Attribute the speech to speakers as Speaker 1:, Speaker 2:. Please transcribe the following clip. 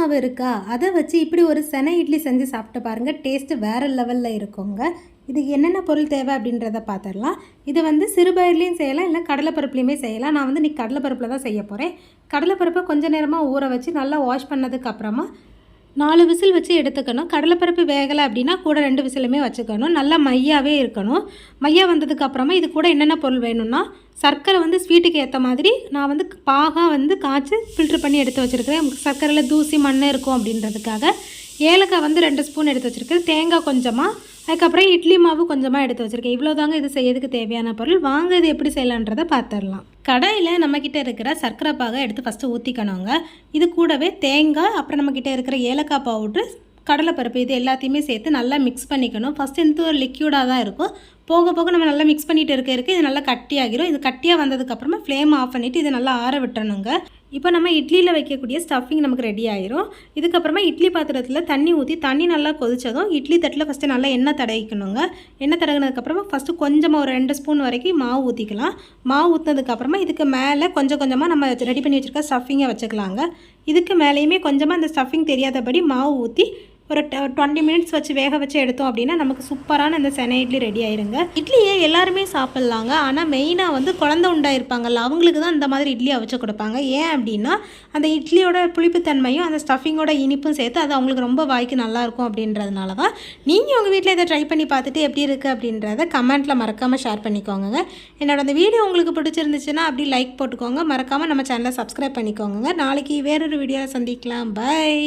Speaker 1: மாவு இருக்கா, அதை வச்சு இப்படி ஒரு செனை இட்லி செஞ்சு சாப்பிட்டு பாருங்கள். டேஸ்ட்டு வேறு லெவலில் இருக்குங்க. இதுக்கு என்னென்ன பொருள் தேவை அப்படின்றத பார்த்துடலாம். இது வந்து சிறுபயிர்லேயும் செய்யலாம், இல்லை கடலைப்பருப்புலேயுமே செய்யலாம். நான் வந்து இன்றைக்கி கடலைப்பருப்பில் தான் செய்ய போகிறேன். கடலைப்பருப்பை கொஞ்சம் நேரமாக ஊற வச்சு நல்லா வாஷ் பண்ணதுக்கப்புறமா 4 விசில் வச்சு எடுத்துக்கணும். கடலைப்பருப்பு வேகலை அப்படின்னா கூட 2 விசிலுமே வச்சுக்கணும். நல்லா மையாவே இருக்கணும். மையா வந்ததுக்கப்புறமா இது கூட என்னென்ன பொருள் வேணும்னா, சர்க்கரை வந்து ஸ்வீட்டுக்கு ஏற்ற மாதிரி நான் வந்து பாகாக வந்து காய்ச்சி ஃபில்ட்ரு பண்ணி எடுத்து வச்சுருக்கிறேன். சர்க்கரையில் தூசி மண் இருக்கும் அப்படின்றதுக்காக. ஏலக்காய் வந்து 2 ஸ்பூன் எடுத்து வச்சுருக்கேன். தேங்காய் கொஞ்சமாக, அதுக்கப்புறம் இட்லி மாவு கொஞ்சமாக எடுத்து வச்சுருக்கேன். இவ்வளோ தாங்க இது செய்யறதுக்கு தேவையான பொருள். வாங்க இது எப்படி செய்யலான்றதை பார்த்துடலாம். கடாயில் நம்மக்கிட்ட இருக்கிற சர்க்கரை பாகை எடுத்து ஃபஸ்ட்டு ஊற்றிக்கணுங்க. இது கூடவே தேங்காய், அப்புறம் நம்மக்கிட்ட இருக்கிற ஏலக்காய் பவுட்ரு, கடலைப்பருப்பு, இது எல்லாத்தையுமே சேர்த்து நல்லா மிக்ஸ் பண்ணிக்கணும். ஃபஸ்ட்டு இது ஒரு லிக்யூடாக தான் இருக்கும். போக போக நம்ம நல்லா மிக்ஸ் பண்ணிகிட்டு இருக்க இது நல்லா கட்டியாகிரும். இது கட்டியாக வந்ததுக்கப்புறமா ஃப்ளேம் ஆஃப் பண்ணிவிட்டு இதை நல்லா ஆற விட்டுறணுங்க. இப்போ நம்ம இட்லியில் வைக்கக்கூடிய ஸ்டஃபிங் நமக்கு ரெடி ஆயிரும். இதுக்கப்புறமா இட்லி பாத்திரத்தில் தண்ணி ஊற்றி, தண்ணி நல்லா கொதிச்சதும் இட்லி தட்டில் ஃபஸ்ட்டு நல்லா எண்ணெய் தடவிக்கணுங்க. எண்ணெய் தடவினதுக்கப்புறமா ஃபஸ்ட்டு கொஞ்சமாக ஒரு 2 ஸ்பூன் வரைக்கும் மாவு ஊற்றிக்கலாம். மாவு ஊற்றினதுக்கப்புறமா இதுக்கு மேலே கொஞ்சம் கொஞ்சமாக நம்ம ரெடி பண்ணி வச்சுருக்க ஸ்டஃபிங்கை வச்சுக்கலாங்க. இதுக்கு மேலேயுமே கொஞ்சமாக அந்த ஸ்டஃபிங் தெரியாதபடி மாவு ஊற்றி ஒரு 20 மினிட்ஸ் வச்சு வேக வச்சு எடுத்தோம் அப்படின்னா நமக்கு சூப்பரான இந்த செனை இட்லி ரெடி ஆயிருங்க. இட்லியை எல்லாருமே சாப்பிட்லாங்க. ஆனால் மெயினாக வந்து குழந்தை உண்டாயிருப்பாங்கல்ல, அவங்களுக்கு தான் இந்த மாதிரி இட்லி அவிச்சு கொடுப்பாங்க. ஏன் அப்படின்னா அந்த இட்லியோட புளிப்புத்தன்மையும் அந்த ஸ்டஃபிங்கோட இனிப்பும் சேர்த்து அது அவங்களுக்கு ரொம்ப வாய்க்கு நல்லாயிருக்கும் அப்படின்றதுனால தான். நீங்கள் உங்கள் வீட்டில் இதை ட்ரை பண்ணி பார்த்துட்டு எப்படி இருக்குது அப்படின்றத கமெண்ட்டில் மறக்காமல் ஷேர் பண்ணிக்கோங்க. என்னோட அந்த வீடியோ உங்களுக்கு பிடிச்சிருந்துச்சுன்னா அப்படி லைக் போட்டுக்கோங்க. மறக்காமல் நம்ம சேனலை சப்ஸ்கிரைப் பண்ணிக்கோங்க. நாளைக்கு வேறொரு வீடியோவில் சந்திக்கலாம். பை.